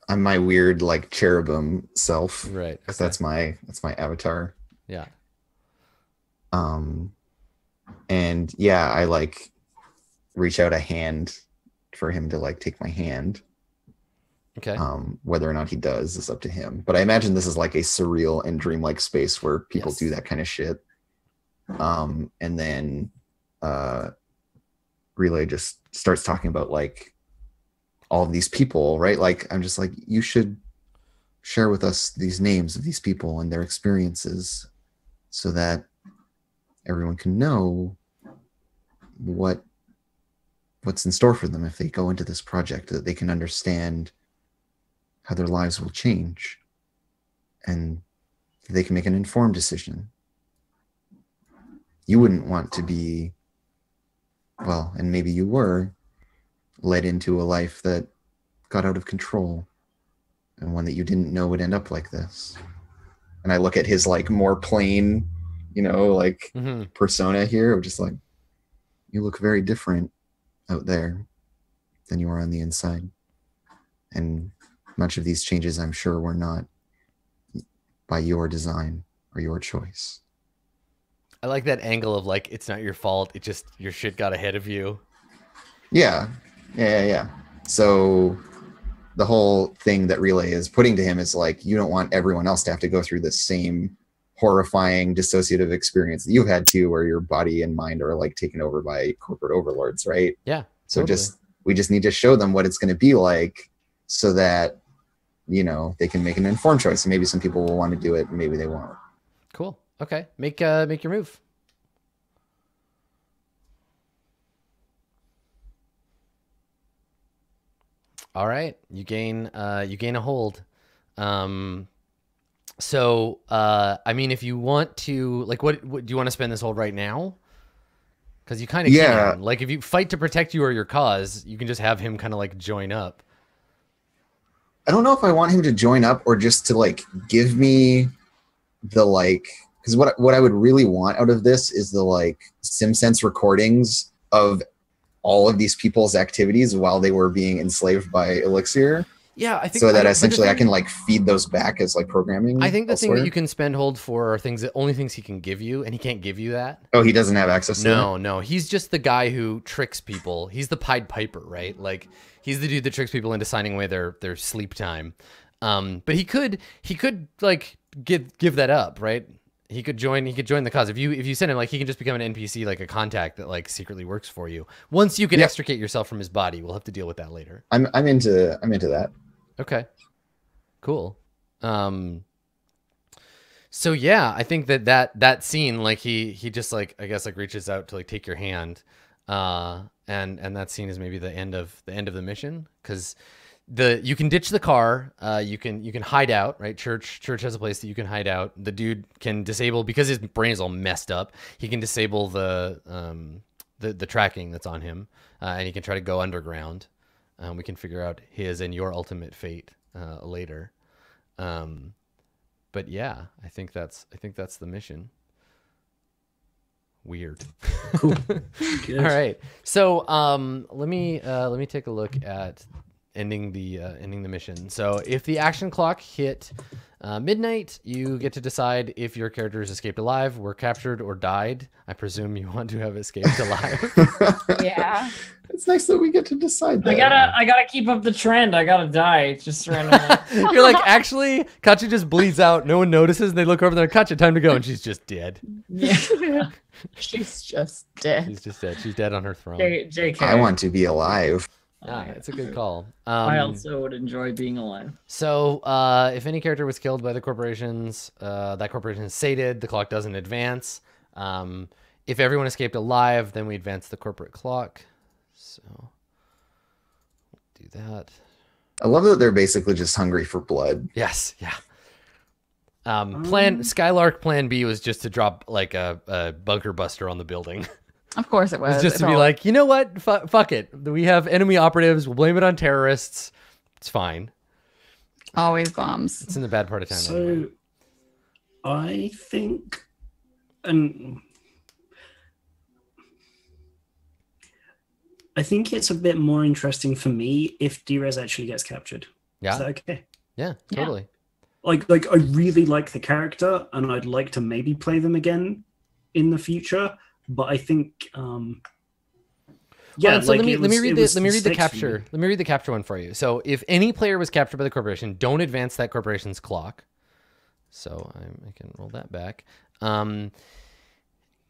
I'm my weird like cherubim self. Right. Because that's my avatar. Yeah. And yeah, I like reach out a hand for him to like take my hand. Okay. Whether or not he does is up to him. But I imagine this is like a surreal and dreamlike space where people do that kind of shit. And then Relay just starts talking about like all of these people, right? Like I'm just like, you should share with us these names of these people and their experiences so that everyone can know what's in store for them if they go into this project, that they can understand how their lives will change and they can make an informed decision. You wouldn't want to be well, and maybe you were led into a life that got out of control, and one that you didn't know would end up like this. And I look at his like more plain, like persona here, of just like, you look very different out there than you are on the inside. And much of these changes, I'm sure, were not by your design or your choice. I like that angle of like, it's not your fault. It just, your shit got ahead of you. Yeah. So the whole thing that Relay is putting to him is like, you don't want everyone else to have to go through the same horrifying dissociative experience that you've had to, where your body and mind are like taken over by corporate overlords, right? Yeah. So totally. we just need to show them what it's going to be like, so that they can make an informed choice. And maybe some people will want to do it, and maybe they won't. Cool. Okay. Make your move. All right. You gain a hold. So, I mean, if you want to, like, what do you want to spend this hold right now? Because you kind of can. Like, if you fight to protect you or your cause, you can just have him kind of like join up. I don't know if I want him to join up or just to like give me the like, because what I would really want out of this is the like SimSense recordings of all of these people's activities while they were being enslaved by Elixir. Yeah, I think so that essentially I can like feed those back as like programming. I think the thing that you can spend hold for are only things he can give you, and he can't give you that. Oh, he doesn't have access to that? No. He's just the guy who tricks people. He's the Pied Piper, right? Like, he's the dude that tricks people into signing away their sleep time. But he could like give that up, right? He could join the cause. If you send him, like, he can just become an NPC, like a contact that like secretly works for you. Once you can extricate yourself from his body, we'll have to deal with that later. I'm into that. Okay, cool. So yeah, I think that scene, like he just like, I guess, like reaches out to like take your hand, and that scene is maybe the end of the mission, because you can ditch the car, you can hide out, right? Church has a place that you can hide out. The dude can disable, because his brain is all messed up, he can disable the tracking that's on him, and he can try to go underground. We can figure out his and your ultimate fate later. But yeah, I think that's the mission. Weird. Cool. All right. So let me take a look at ending the mission. So if the action clock hit midnight, you get to decide if your character is escaped alive, were captured, or died. I presume you want to have escaped alive. Yeah. It's nice that we get to decide that. I gotta keep up the trend. I gotta die just randomly. You're like, actually, Katja just bleeds out. No one notices, and they look over there. Katja, time to go, and she's just dead. Yeah. She's just dead. She's just dead. She's dead on her throne. JK. I want to be alive. Yeah, it's a good call. I also would enjoy being alive. So if any character was killed by the corporations, that corporation is sated. The clock doesn't advance. If everyone escaped alive, then we advance the corporate clock. So we'll do that. I love that they're basically just hungry for blood. Yes, yeah. Skylark plan B was just to drop like a bunker buster on the building. Of course it was. It's just to be like, you know what? Fuck it. We have enemy operatives. We'll blame it on terrorists. It's fine. Always bombs. It's in the bad part of town. So anyway. I think, and I think it's a bit more interesting for me if Drez actually gets captured. Yeah. Is that okay? Yeah, totally. Like I really like the character, and I'd like to maybe play them again in the future. But I think, yeah. So let me read the capture. Let me read the capture one for you. So if any player was captured by the corporation, don't advance that corporation's clock. So I can roll that back.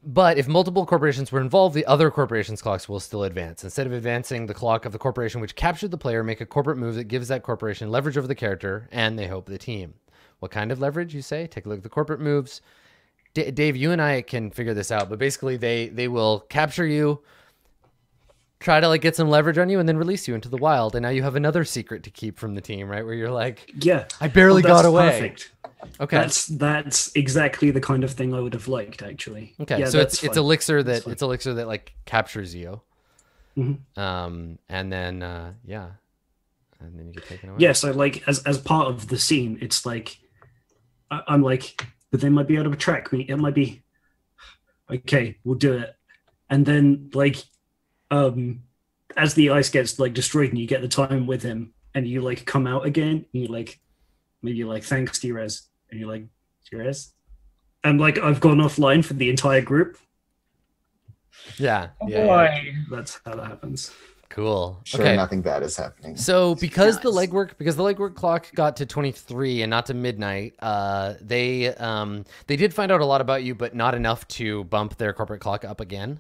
But if multiple corporations were involved, the other corporation's clocks will still advance. Instead of advancing the clock of the corporation which captured the player, make a corporate move that gives that corporation leverage over the character, and they hope the team. What kind of leverage, you say? Take a look at the corporate moves. Dave, you and I can figure this out, but basically they will capture you, try to like get some leverage on you, and then release you into the wild. And now you have another secret to keep from the team, right? Where you're like, yeah, I barely got away. Perfect. Okay, that's exactly the kind of thing I would have liked, actually. Okay, yeah, so it's elixir that like captures you. And then yeah, and then you get taken away. Yeah, so like as part of the scene, it's like I'm like, but they might be able to track me. It might be okay. We'll do it, and then like, as the ice gets like destroyed, and you get the time with him, and you like come out again, and you like maybe you're like thanks, Drez, and you're like Drez, and like I've gone offline for the entire group. Yeah. Oh, Yeah. boy. That's how that happens. Cool. Sure, Okay. nothing bad is happening. So because the Nice. legwork clock got to 23 and not to midnight, they did find out a lot about you, but not enough to bump their corporate clock up again.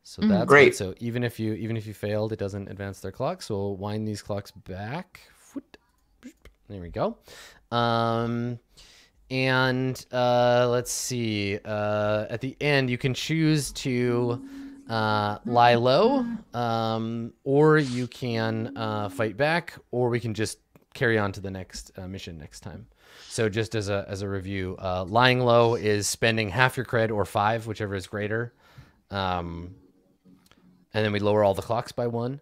So that's Great. good. So even if you failed, it doesn't advance their clock. So we'll wind these clocks back. There we go. And let's see. At the end, you can choose to lie low, or you can fight back, or we can just carry on to the next mission next time. So just as a review, lying low is spending half your cred or 5, whichever is greater. And then we lower all the clocks by 1.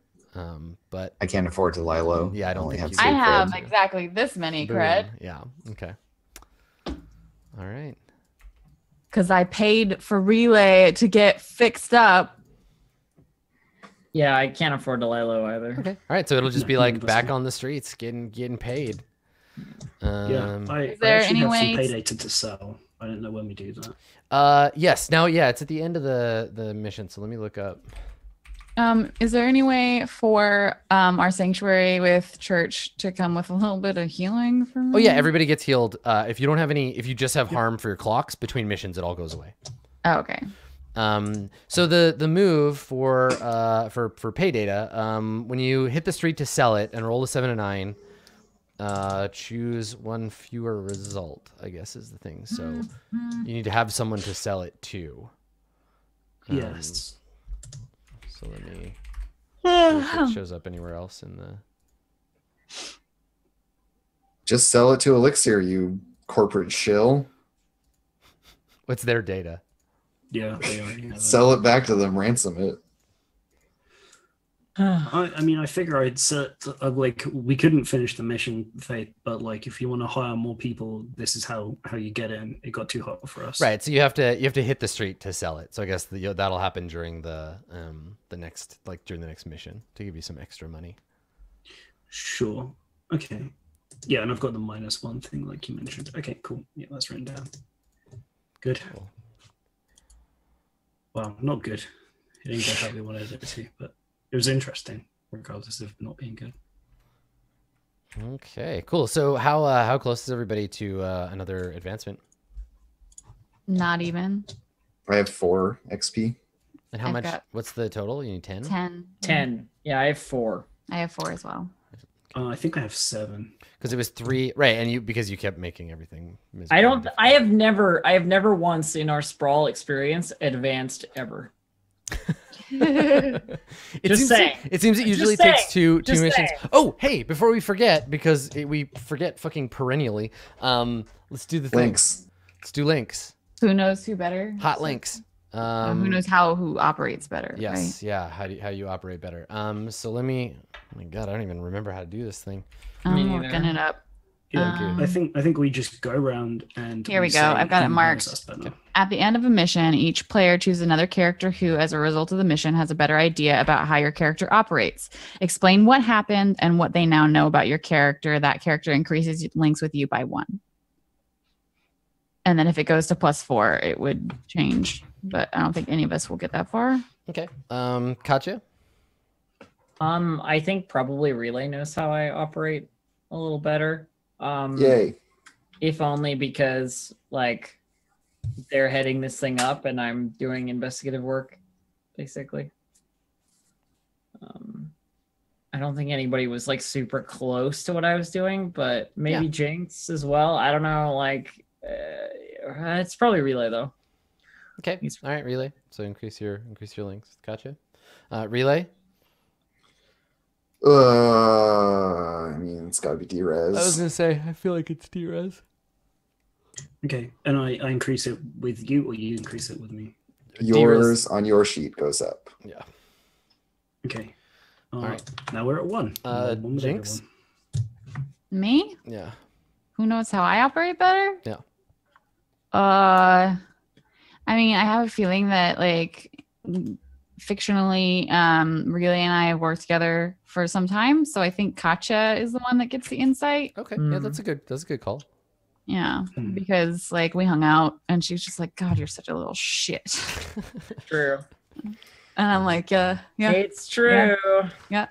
But I can't afford to lie low. Yeah, I don't only think have you two I can. have cred. exactly this many boom. cred Yeah. Okay. All right. because I paid for relay to get fixed up. Yeah, I can't afford to lie low either. Okay. All right. So it'll just be No, like that's back fine. on the streets, getting paid. Yeah, I Is there actually any have way some pay data to sell. I don't know when we do that. Yes. Now, yeah, it's at the end of the mission. So let me look up. Is there any way for our sanctuary with church to come with a little bit of healing for me? Oh yeah, everybody gets healed. If you don't have any, if you just have harm for your clocks between missions, it all goes away. Oh, okay. So the move for pay data, when you hit the street to sell it and roll a 7 and 9, choose one fewer result, I guess is the thing. So you need to have someone to sell it to. Yes. So let me see if it shows up anywhere else in the. Just sell it to Elixir, you corporate shill. What's their data? Yeah, they already have it. Sell it back to them, ransom it. I mean, I figure I'd set like we couldn't finish the mission, Faith, but like if you want to hire more people, this is how you get in. It got too hot for us. Right. So you have to hit the street to sell it. So I guess that'll happen during the next during the next mission to give you some extra money. Sure. Okay. Yeah, and I've got the -1 thing like you mentioned. Okay, cool. Yeah, that's written down. Good. Cool. Well, not good. It didn't go how we wanted it to, but it was interesting, regardless of not being good. Okay. Cool. So how close is everybody to another advancement? Not even I have 4 XP. And how I've much? got What's the total? You need 10. 10. 10. Yeah, I have 4. I have 4 as well. I think I have 7. Because it was 3, right? And because you kept making everything. miserably I don't. difficult. I have never once in our sprawl experience advanced ever. It Just seems saying. It seems it Just usually saying. takes two Just missions. saying. Oh, hey! Before we forget, because we forget fucking perennially. Let's do the thing. Links. Let's do links. Who knows who better? Hot links. Who knows who operates better? Yes. Yeah. How you operate better. So let me. Oh my God, I don't even remember how to do this thing. Right? Me I'm neither. looking it up. Yeah, I think we just go around and Here we say go. I've got it who knows marked. us better. At the end of a mission, each player chooses another character who, as a result of the mission, has a better idea about how your character operates. Explain what happened and what they now know about your character. That character increases links with you by 1. And then if it goes to +4, it would change. But I don't think any of us will get that far. Okay. Katya. I think probably Relay knows how I operate a little better. Yay. If only because like they're heading this thing up and I'm doing investigative work, basically. I don't think anybody was like super close to what I was doing, but maybe Yeah. Jinx as well. I don't know. Like, it's probably Relay though. Okay. All right. Relay. So increase your links. Gotcha. Relay. I mean, it's got to be Drez. I was gonna say. I feel like it's Drez. Okay, and I increase it with you, or you increase it with me. Yours on your sheet goes up. Yeah. Okay. All right. Now we're at 1. One with Jinx? everyone. Me? Yeah. Who knows how I operate better? Yeah. I mean, I have a feeling that like fictionally, Relay and I have worked together for some time, so I think Katya is the one that gets the insight. Okay. Yeah, that's a good call. Yeah, Hmm. because like we hung out and she's just like, God, you're such a little shit. True. And I'm like, yeah. It's true. Yeah.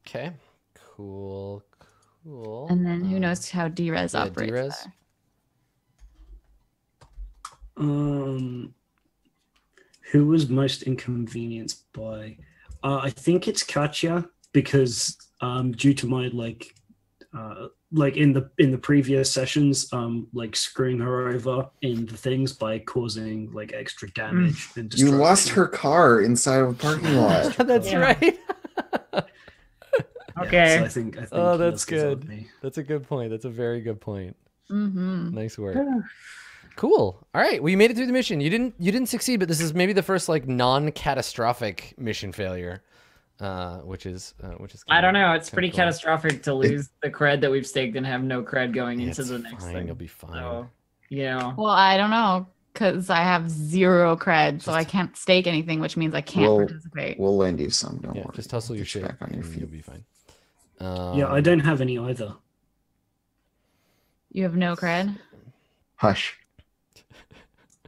Okay. Cool. And then who knows how Drez yeah, operates. Drez? There. Who was most inconvenienced by? I think it's Katya because due to my like in the previous sessions, like screwing her over in the things by causing like extra damage and You destruction. lost her car inside of a parking lot. That's Yeah. right. Okay. So I think Oh, he that's lost his old good. me. That's a good point. That's a very good point. Mm-hmm. Nice work. Cool. All right. Well, you made it through the mission. You didn't succeed, but this is maybe the first like non-catastrophic mission failure, which is. I don't know. It's kinda pretty cool. catastrophic to lose the cred that we've staked and have no cred going Yeah, into it's the next fine. thing. You'll be fine. So, you know. Well, I don't know because I have 0 cred, so Just- I can't stake anything, which means I can't We'll- participate. We'll lend you some. Don't Yeah, worry. just hustle your Get you shit. back on your and feet. You'll be fine. Yeah, I don't have any either. You have no cred. Hush.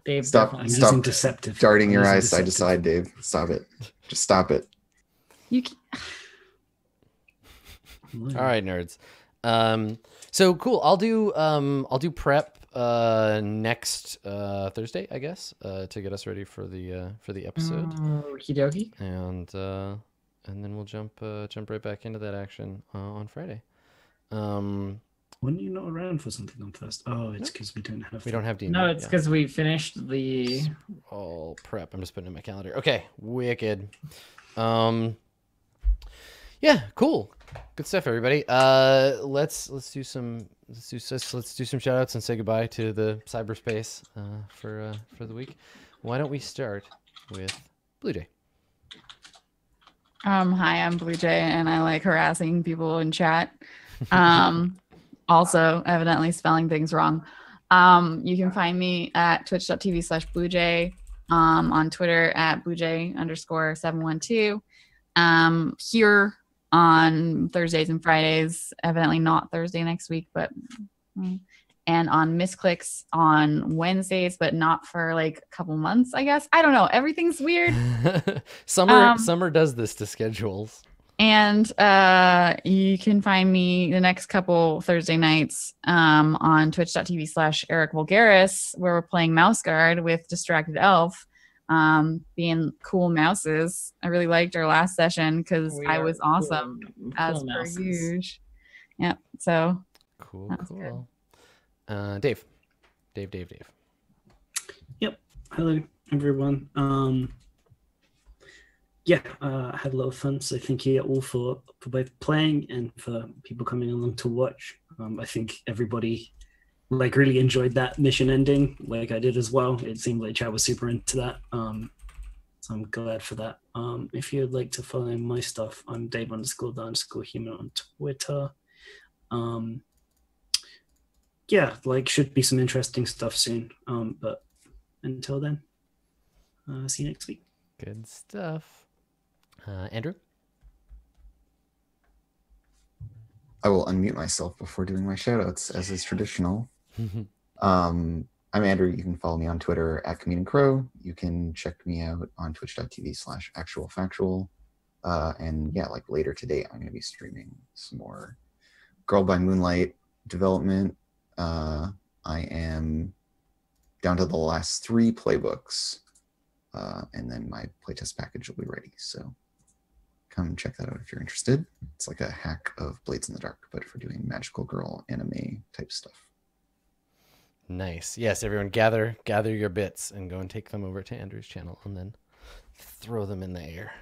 Dave Stop. I'm definitely- Stop using deceptive. Darting your I'm eyes using side to deceptive. side, Dave. Stop it. Just stop it. You. All right, nerds. So cool. I'll do prep next Thursday, I guess, to get us ready for the episode, Okie dokie. and then we'll jump right back into that action on Friday. When are you not around for something on first? Oh, it's because we don't have. We don't have D&D. No, it's yeah. because we finished the. All prep. I'm just putting it in my calendar. Okay, wicked. Yeah, cool. Good stuff, everybody. Let's do some shout outs and say goodbye to the cyberspace for the week. Why don't we start with Blue Jay? Hi, I'm Blue Jay, and I like harassing people in chat. Also, evidently spelling things wrong. You can find me at twitch.tv/BlueJay, on Twitter at BlueJay_712. Here on Thursdays and Fridays, evidently not Thursday next week, but and on Misclicks on Wednesdays, but not for like a couple months, I guess. I don't know. Everything's weird. Summer does this to schedules. And you can find me the next couple Thursday nights on twitch.tv/Eric Vulgaris, where we're playing Mouse Guard with Distracted Elf, being cool mouses. I really liked our last session because We I are was awesome cool as per mouses. usual. Yep. So Cool, That's cool. Dave. Hello, everyone. Yeah, I had a lot of fun. So thank you all for both playing and for people coming along to watch. I think everybody like really enjoyed that mission ending, like I did as well. It seemed like chat was super into that. So I'm glad for that. If you'd like to follow my stuff, I'm Dave_the_human on Twitter. Yeah, like should be some interesting stuff soon. But until then, see you next week. Good stuff. Andrew? I will unmute myself before doing my shoutouts, as is traditional. I'm Andrew. You can follow me on Twitter at Comedian Crow. You can check me out on twitch.tv/actualfactual. And yeah, like later today, I'm going to be streaming some more Girl by Moonlight development. I am down to the last 3 playbooks. And then my playtest package will be ready. So come check that out if you're interested. It's like a hack of Blades in the Dark, but for doing magical girl anime type stuff. Nice. Yes, everyone gather your bits and go and take them over to Andrew's channel and then throw them in the air.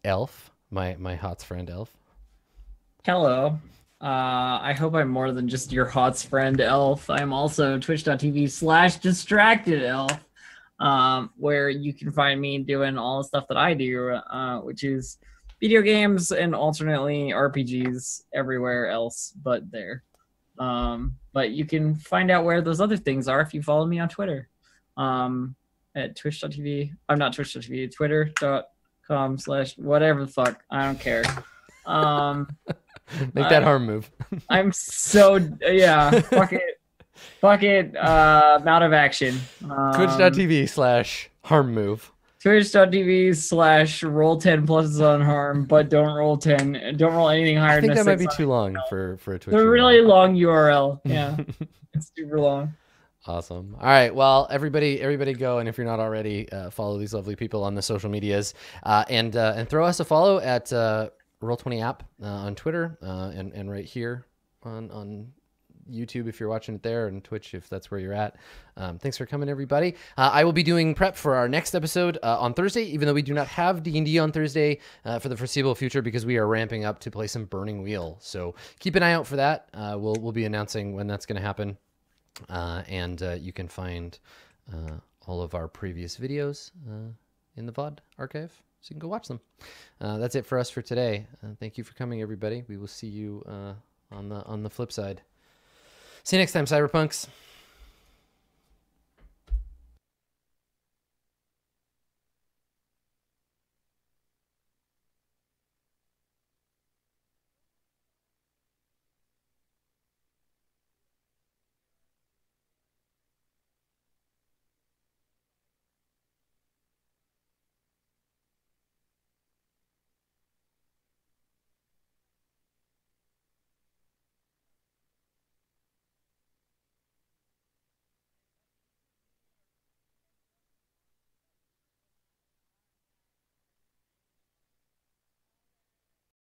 Elf, my Hots friend Elf. Hello. I hope I'm more than just your Hots friend, Elf. I'm also twitch.tv/distracted elf. where you can find me doing all the stuff that I do, which is video games and alternately RPGs everywhere else but there. But you can find out where those other things are if you follow me on Twitter. At twitch.tv. I'm not twitch.tv, twitter.com/whatever the fuck. I don't care. Make that harm move. I'm so fuck it. Fuck it. Out of action. Twitch.tv/harm move. Twitch.tv/roll10 plus on harm, but don't roll 10. Don't roll anything higher I think than that might be 6 too long for a Twitch. It's a really long URL. Yeah. It's super long. Awesome. All right. Well, everybody go. And if you're not already, follow these lovely people on the social medias, and throw us a follow at Roll20 app on Twitter, and right here on YouTube if you're watching it there, and Twitch if that's where you're at. Thanks for coming, everybody. I will be doing prep for our next episode on Thursday, even though we do not have D&D on Thursday for the foreseeable future, because we are ramping up to play some Burning Wheel. So keep an eye out for that. We'll be announcing when that's going to happen. And you can find all of our previous videos in the VOD archive, so you can go watch them. That's it for us for today. Thank you for coming, everybody. We will see you on the flip side. See you next time, Cyberpunks.